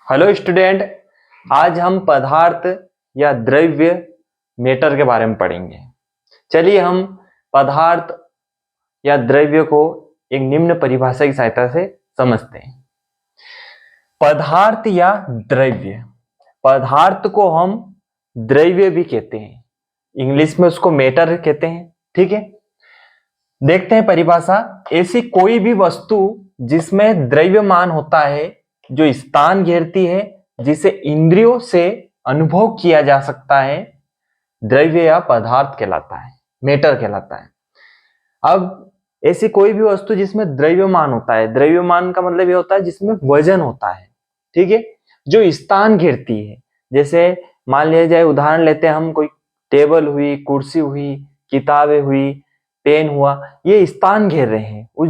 Hello student, आज हम पदार्थ या द्रव्य मैटर के बारे में पढ़ेंगे। चलिए हम पदार्थ या द्रव्य को एक निम्न परिभाषा की सहायता से समझते हैं। पदार्थ या द्रव्य, पदार्थ को हम द्रव्य भी कहते हैं, इंग्लिश में उसको मैटर कहते हैं। ठीक है, देखते हैं परिभाषा। ऐसी कोई भी वस्तु जिसमें द्रव्यमान होता है, जो स्थान घेरती है, जिसे इंद्रियों से अनुभव किया जा सकता है, द्रव्य या पदार्थ कहलाता है, मैटर कहलाता है। अब ऐसी कोई भी वस्तु जिसमें द्रव्यमान होता है, द्रव्यमान का मतलब ये होता है जिसमें वजन होता है, ठीक है, जो स्थान घेरती है। जैसे मान लिया जाए, उदाहरण लेते हैं हम, कोई टेबल हुई, कुर्सी हुई, किताबें हुई, पेन हुआ, ये स्थान घेर रहे हैं, उस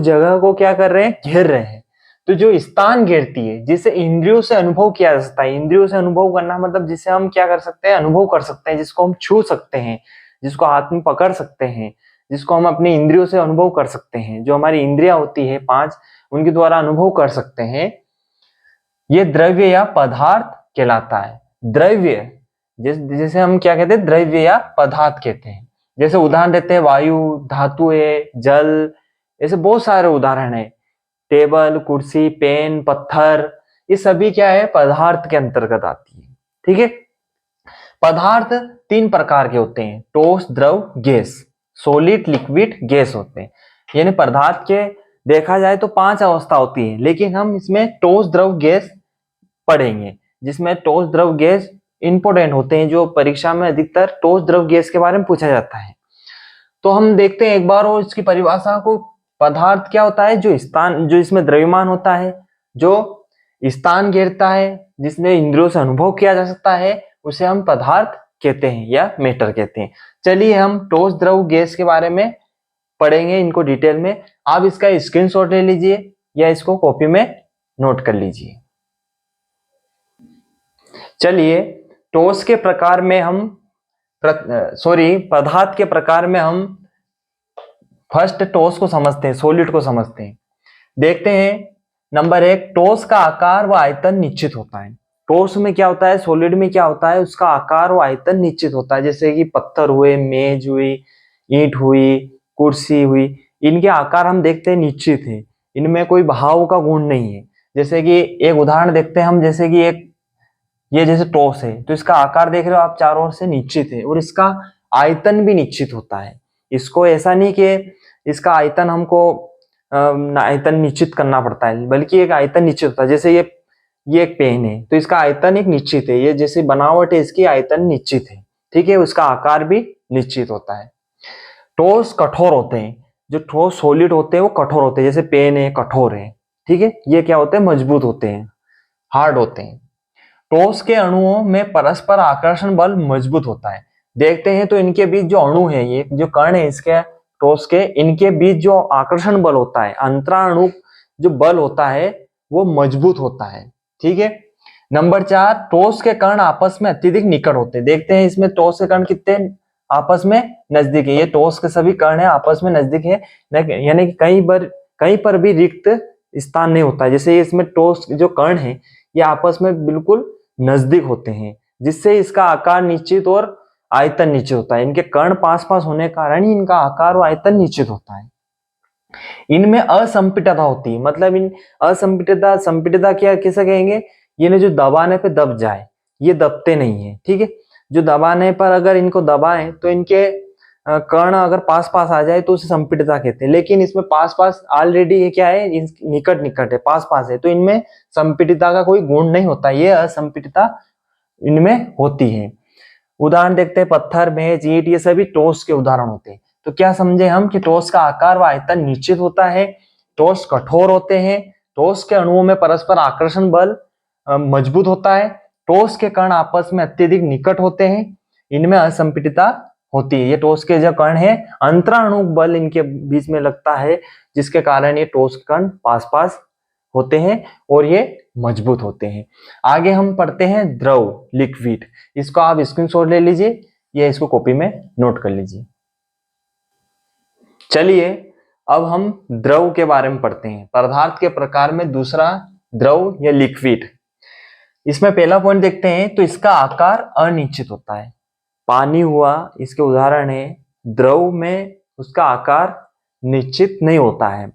जगह को क्या कर रहे हैं, घेर रहे हैं। तो जो स्थान घेरती है, जिसे इंद्रियों से अनुभव किया जा सकता है, इंद्रियों से अनुभव करना मतलब जिसे हम क्या कर सकते हैं, अनुभव कर सकते हैं, जिसको हम छू सकते हैं, जिसको हाथ में पकड़ सकते हैं, जिसको हम अपनी इंद्रियों से अनुभव कर सकते हैं, जो हमारी इंद्रियां होती है 5, उनके द्वारा अनुभव कर सकते हैं, ये द्रव्य या पदार्थ कहलाता है। द्रव्य जैसे हम क्या कहते हैं, द्रव्य या पदार्थ कहते हैं। जैसे उदाहरण देते हैं, वायु, धातुएं, जल, ऐसे बहुत सारे उदाहरण है। टेबल, कुर्सी, पेन, पत्थर, ये सभी क्या है, पदार्थ के अंतर्गत आती है। ठीक है, पदार्थ 3 प्रकार के होते हैं, ठोस, द्रव, गैस। सॉलिड, लिक्विड, गैस होते हैं। यानी पदार्थ के देखा जाए तो 5 अवस्था होती है, लेकिन हम इसमें ठोस, द्रव, गैस पढ़ेंगे, जिसमें ठोस, द्रव, गैस इंपोर्टेंट होते हैं, जो परीक्षा में अधिकतर ठोस, द्रव, गैस के बारे में पूछा जाता है। तो हम देखते हैं एक बार और इसकी परिभाषा को। पदार्थ क्या होता है, जो इसमें द्रव्यमान होता है, जो स्थान घेरता है, जिसमें इंद्रियों से अनुभव किया जा सकता है, उसे हम पदार्थ कहते हैं या मैटर कहते हैं। चलिए हम ठोस, द्रव, गैस के बारे में पढ़ेंगे, इनको डिटेल में। आप इसका स्क्रीनशॉट ले लीजिए या इसको कॉपी में नोट कर लीजिए। चलिए ठोस के प्रकार में हम पदार्थ के प्रकार में हम फर्स्ट ठोस को समझते हैं, सॉलिड को समझते हैं। देखते हैं, नंबर 1, ठोस का आकार व आयतन निश्चित होता है। ठोस में क्या होता है, सॉलिड में क्या होता है, उसका आकार व आयतन निश्चित होता है। जैसे कि पत्थर हुए, मेज हुई, ईंट हुई, कुर्सी हुई, इनके आकार हम देखते हैं निश्चित है, इनमें कोई भाव का गुण नहीं है। जैसे कि एक उदाहरण देखते हैं हम, जैसे कि एक ये जैसे ठोस है, तो इसका आकार देख रहे हो आप, चारों ओर से निश्चित है, और इसका आयतन भी निश्चित होता है। इसको ऐसा नहीं कि इसका आयतन हमको आयतन निश्चित करना पड़ता है, बल्कि एक आयतन निश्चित होता है। जैसे ये एक पेन है, तो इसका आयतन एक निश्चित है, ये जैसे बनावट है इसकी, आयतन निश्चित है। ठीक है, उसका आकार भी निश्चित होता है। ठोस कठोर होते हैं, जो ठोस सॉलिड होते हैं वो कठोर होते हैं। जैसे पेन है, कठोर है। ठीक है, ये क्या होते हैं, मजबूत होते हैं, हार्ड होते हैं। ठोस के अणुओं में परस्पर आकर्षण बल मजबूत होता है। देखते हैं तो इनके बीच जो अणु है, ये जो कण है इसके ठोस के, इनके बीच जो आकर्षण बल होता है, अंतराणु जो बल होता है, वो मजबूत होता है। ठीक है, नंबर 4, ठोस के कण आपस में अत्यधिक निकट होते हैं। देखते हैं इसमें ठोस के कण कितने आपस में नजदीक है। ये ठोस के सभी कण है आपस में नजदीक है, यानी कि कहीं पर भी रिक्त स्थान नहीं होता है। जैसे इसमें ठोस जो कण है, ये आपस में बिल्कुल नजदीक होते हैं, जिससे इसका आकार निश्चित और आयतन निश्चित होता है। इनके कण पास पास होने के कारण ही इनका आकार और आयतन निश्चित होता है। इनमें असंपिटता होती है, मतलब इन संपिटता क्या किसे कहेंगे, ये जो दबाने पे दब जाए, ये दबते नहीं है। ठीक है, जो दबाने पर अगर इनको दबाएं तो इनके कण अगर पास पास आ जाए तो उसे संपिटता कहते हैं। लेकिन इसमें पास पास ऑलरेडी ये क्या है, निकट निकट है, पास पास है, तो इनमें संपिटता का कोई गुण नहीं होता, ये असंपिटता इनमें होती है। उदाहरण देखते हैं, पत्थर, मेज, ईंट, ये सभी ठोस के उदाहरण होते हैं। तो क्या समझे हम कि ठोस का आकार व आयतन निश्चित होता है, ठोस कठोर होते हैं, ठोस के अणुओं में परस्पर आकर्षण बल मजबूत होता है, ठोस के कण आपस में अत्यधिक निकट होते हैं, इनमें असंपिटता होती है। ये ठोस के जो कण है, अंतराणु बल इनके बीच में लगता है, जिसके कारण ये ठोस कण पास पास होते हैं और ये मजबूत होते हैं। आगे हम पढ़ते हैं द्रव, लिक्विड। इसको आप स्क्रीनशॉट ले लीजिए या इसको कॉपी में नोट कर लीजिए। चलिए अब हम द्रव के बारे में पढ़ते हैं, पदार्थ के प्रकार में दूसरा द्रव या लिक्विड। इसमें पहला पॉइंट देखते हैं तो इसका आकार अनिश्चित होता है। पानी हुआ इसके उदाहरण है, द्रव में उसका आकार निश्चित नहीं होता है,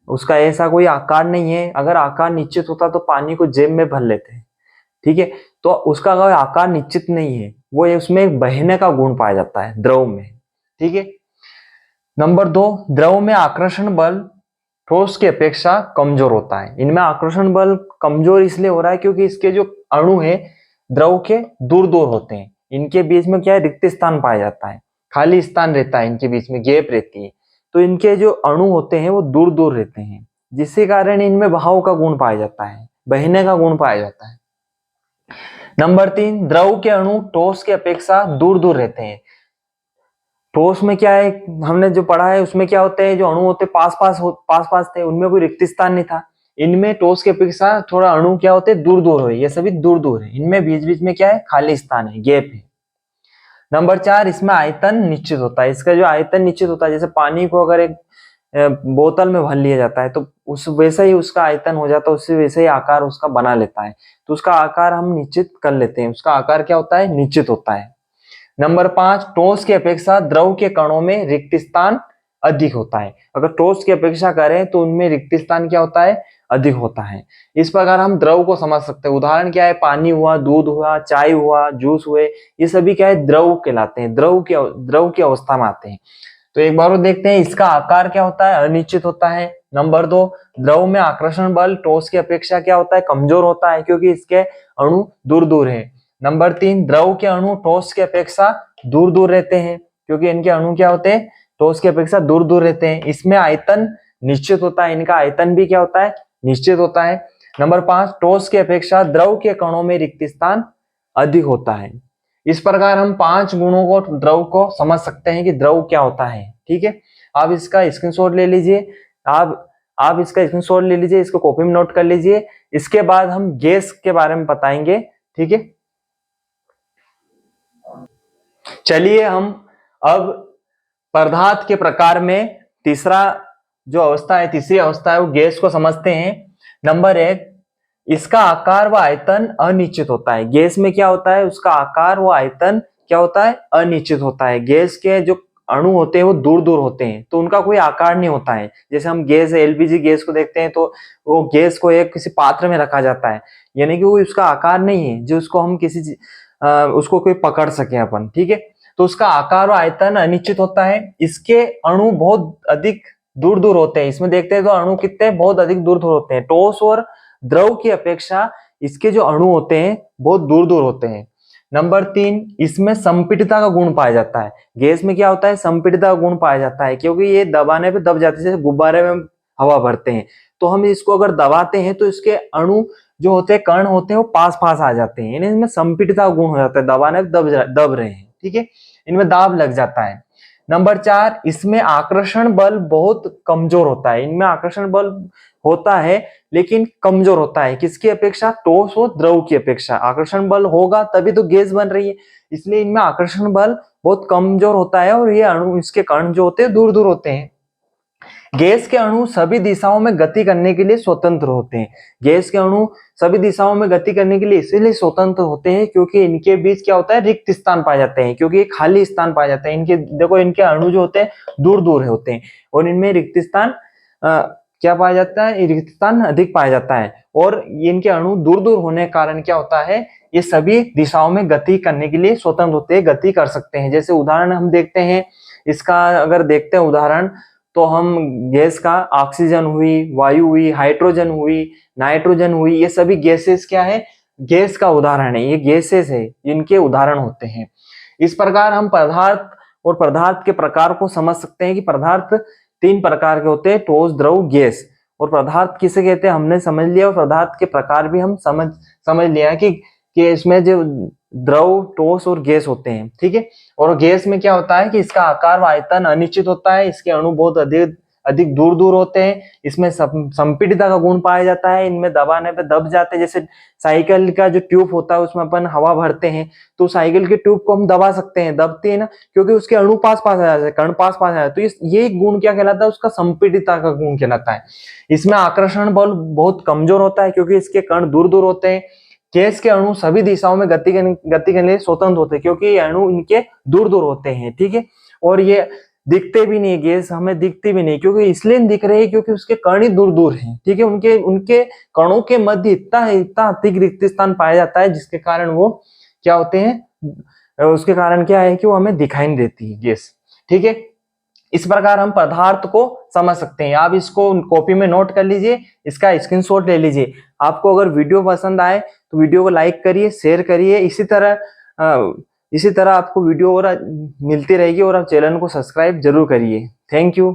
उसका ऐसा कोई आकार नहीं है। अगर आकार निश्चित होता तो पानी को जेब में भर लेते हैं, ठीक है। तो उसका कोई आकार निश्चित नहीं है, वो उसमें बहने का गुण पाया जाता है द्रव में, ठीक है। नंबर 2, द्रव में आकर्षण बल ठोस की अपेक्षा कमजोर होता है। इनमें आकर्षण बल कमजोर इसलिए हो रहा है क्योंकि इसके जो अणु है द्रव के दूर दूर होते हैं, इनके बीच में क्या है, रिक्त स्थान पाया जाता है, खाली स्थान रहता है, इनके बीच में गैप रहती है। तो इनके जो अणु होते हैं वो दूर दूर रहते हैं, जिसके कारण इनमें बहाव का गुण पाया जाता है, बहने का गुण पाया जाता है। नंबर 3, द्रव के अणु ठोस की अपेक्षा दूर दूर रहते हैं। ठोस में क्या है, हमने जो पढ़ा है उसमें क्या होते हैं, जो अणु होते पास पास थे, उनमें कोई रिक्त स्थान नहीं था। इनमें ठोस की अपेक्षा थोड़ा अणु क्या होते हैं, दूर दूर है, ये सभी दूर दूर है, इनमें बीच बीच में क्या है, खाली स्थान है, गैप है। नंबर 4, इसमें आयतन निश्चित होता है। इसका जो आयतन निश्चित होता है, जैसे पानी को अगर एक बोतल में भर लिया जाता है तो उस वैसा ही उसका आयतन हो जाता है, उससे वैसे ही आकार उसका बना लेता है, तो उसका आकार हम निश्चित कर लेते हैं, उसका आकार क्या होता है, निश्चित होता है। नंबर 5, ठोस की अपेक्षा द्रव के कणों में रिक्त स्थान अधिक होता है। अगर ठोस की अपेक्षा करें तो उनमें रिक्त स्थान क्या होता है, अधिक होता है। इस प्रकार हम द्रव को समझ सकते हैं। उदाहरण क्या है, पानी हुआ, दूध हुआ, चाय हुआ, जूस हुए, ये सभी क्या है, द्रव कहलाते हैं, द्रव की अवस्था में आते हैं। तो एक बार और देखते हैं, इसका आकार क्या होता है, अनिश्चित होता है। नंबर 2, द्रव में आकर्षण बल ठोस की अपेक्षा क्या होता है, कमजोर होता है, क्योंकि इसके अणु दूर दूर है। नंबर 3, द्रव के अणु ठोस की अपेक्षा दूर दूर रहते हैं, क्योंकि इनके अणु क्या होते हैं, ठोस की अपेक्षा दूर दूर रहते हैं। इसमें आयतन निश्चित होता है, इनका आयतन भी क्या होता है, निश्चित होता है। नंबर 5, ठोस की अपेक्षा द्रव के कणों में रिक्त स्थान अधिक होता है। इस प्रकार हम 5 गुणों को, द्रव को समझ सकते हैं कि द्रव क्या होता है, ठीक है। आप इसका स्क्रीनशॉट ले लीजिए, आप इसका स्क्रीनशॉट ले लीजिए, इसको कॉपी में नोट कर लीजिए। इसके बाद हम गैस के बारे में बताएंगे, ठीक है। चलिए हम अब पदार्थ के प्रकार में तीसरा जो अवस्था है, तीसरी अवस्था है, वो गैस को समझते हैं। नंबर 1, इसका आकार व आयतन अनिश्चित होता है। गैस में क्या होता है, उसका आकार व आयतन क्या होता है, अनिश्चित होता है। गैस के जो अणु होते हैं वो दूर दूर होते हैं, तो उनका कोई आकार नहीं होता है। जैसे हम गैस, एलपीजी गैस को देखते हैं तो वो गैस को एक किसी पात्र में रखा जाता है, यानी कि वो उसका आकार नहीं है जो उसको हम किसी उसको कोई पकड़ सके अपन, ठीक है। तो उसका आकार और आयतन अनिश्चित होता है। इसके अणु बहुत अधिक दूर दूर होते हैं। इसमें देखते हैं तो अणु कितने बहुत अधिक दूर दूर होते हैं। ठोस और द्रव की अपेक्षा इसके जो अणु होते हैं बहुत दूर दूर होते हैं। नंबर 3, इसमें संपीड़ितता का गुण पाया जाता है। गैस में क्या होता है, संपीड़ितता का गुण पाया जाता है, क्योंकि ये दबाने पे दब जाते हैं। जैसे गुब्बारे में हवा भरते हैं तो हम इसको अगर दबाते हैं तो इसके अणु जो होते हैं, कण होते हैं, वो पास पास आ जाते हैं, यानी इसमें संपीड़ितता गुण हो जाता है, दबाने पे दब रहे हैं, ठीक है, इनमें दाब लग जाता है। नंबर 4, इसमें आकर्षण बल बहुत कमजोर होता है। इनमें आकर्षण बल होता है लेकिन कमजोर होता है, किसकी अपेक्षा, ठोस और द्रव की अपेक्षा। आकर्षण बल होगा तभी तो गैस बन रही है, इसलिए इनमें आकर्षण बल बहुत कमजोर होता है और ये अणु, इसके कण जो होते हैं दूर दूर होते हैं। गैस के अणु सभी दिशाओं में गति करने के लिए स्वतंत्र होते हैं। गैस के अणु सभी दिशाओं में गति करने के लिए इसीलिए स्वतंत्र होते हैं क्योंकि इनके बीच क्या होता है, रिक्त स्थान पाए जाते हैं, क्योंकि खाली स्थान पाए जाते हैं। इनके देखो, इनके अणु जो होते हैं दूर दूर होते हैं और इनमें रिक्त स्थान क्या पाया जाता है, रिक्त स्थान अधिक पाया जाता है। और इनके अणु दूर दूर होने के कारण क्या होता है, ये सभी दिशाओं में गति करने के लिए स्वतंत्र होते हैं, गति कर सकते हैं। जैसे उदाहरण हम देखते हैं इसका, अगर देखते हैं उदाहरण, तो हम गैस का ऑक्सीजन हुई, वायु हुई, हाइड्रोजन हुई, नाइट्रोजन हुई, ये सभी गैसेस क्या है, गैस का उदाहरण है, ये गैसेस है, इनके उदाहरण होते हैं। इस प्रकार हम पदार्थ और पदार्थ के प्रकार को समझ सकते हैं कि पदार्थ 3 प्रकार के होते हैं, ठोस, द्रव, गैस। और पदार्थ किसे कहते हैं हमने समझ लिया, और पदार्थ के प्रकार भी हम समझ लिया कि इसमें जो द्रव, ठोस और गैस होते हैं, ठीक है। और गैस में क्या होता है कि इसका आकार व आयतन अनिश्चित होता है, इसके अणु बहुत अधिक दूर दूर होते हैं, इसमें संपीड़ितता का गुण पाया जाता है, इनमें दबाने पे दब जाते हैं। जैसे साइकिल का जो ट्यूब होता है उसमें अपन हवा भरते हैं, तो साइकिल के ट्यूब को हम दबा सकते हैं, दबते हैं ना, क्योंकि उसके अणु पास पास आ जाते हैं, कण पास पास आ जाते हैं। तो ये गुण क्या कहलाता है, उसका संपीड़ितता का गुण कहलाता है। इसमें आकर्षण बल बहुत कमजोर होता है क्योंकि इसके कण दूर दूर होते हैं। गैस के अणु सभी दिशाओं में गति करने के लिए स्वतंत्र होते हैं, क्योंकि ये अणु इनके दूर दूर होते हैं, ठीक है। और ये दिखते भी नहीं, गैस हमें दिखती भी नहीं, क्योंकि इसलिए दिख रही है क्योंकि उसके कण ही दूर दूर हैं, ठीक है। उनके उनके कणों के मध्य इतना अधिक रिक्त स्थान पाया जाता है, जिसके कारण वो क्या होते हैं, उसके कारण क्या है कि वो हमें दिखाई नहीं देती है गैस, ठीक है। इस प्रकार हम पदार्थ को समझ सकते हैं। आप इसको कॉपी में नोट कर लीजिए, इसका स्क्रीनशॉट ले लीजिए। आपको अगर वीडियो पसंद आए तो वीडियो को लाइक करिए, शेयर करिए। इसी तरह आपको वीडियो और मिलती रहेगी, और आप चैनल को सब्सक्राइब जरूर करिए। Thank you.